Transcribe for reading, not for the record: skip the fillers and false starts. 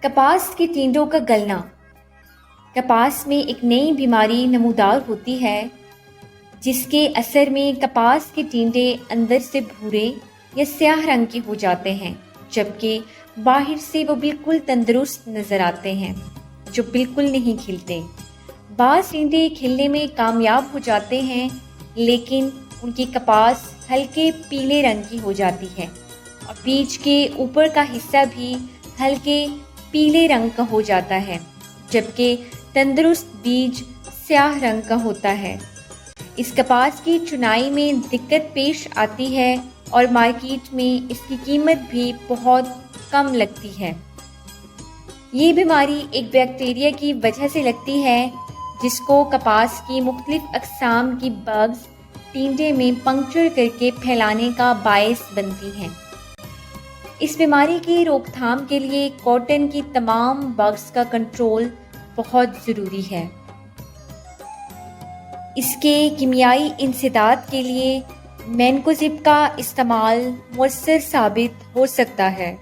کپاس کے ٹینڈوں کا گلنا۔ کپاس میں ایک نئی بیماری نمودار ہوتی ہے جس کے اثر میں کپاس کے ٹینڈے اندر سے بھورے یا سیاہ رنگ کے ہو جاتے ہیں، جبکہ باہر سے وہ بالکل تندرست نظر آتے ہیں، جو بالکل نہیں کھلتے۔ بعض ٹینڈے کھلنے میں کامیاب ہو جاتے ہیں، لیکن ان کی کپاس ہلکے پیلے رنگ کی ہو جاتی ہے اور بیج کے اوپر کا حصہ بھی ہلکے پیلے رنگ کا ہو جاتا ہے، جبکہ تندرست بیج سیاہ رنگ کا ہوتا ہے۔ اس کپاس کی چنائی میں دقت پیش آتی ہے اور مارکیٹ میں اس کی قیمت بھی بہت کم لگتی ہے۔ یہ بیماری ایک بیکٹیریا کی وجہ سے لگتی ہے جس کو کپاس کی مختلف اقسام کی بگز ٹینڈے میں پنکچر کر کے پھیلانے کا باعث بنتی ہیں۔ اس بیماری کی روک تھام کے لیے کاٹن کی تمام بگز کا کنٹرول بہت ضروری ہے۔ اس کے کیمیائی انسداد کے لیے مینکوزیب کا استعمال مؤثر ثابت ہو سکتا ہے۔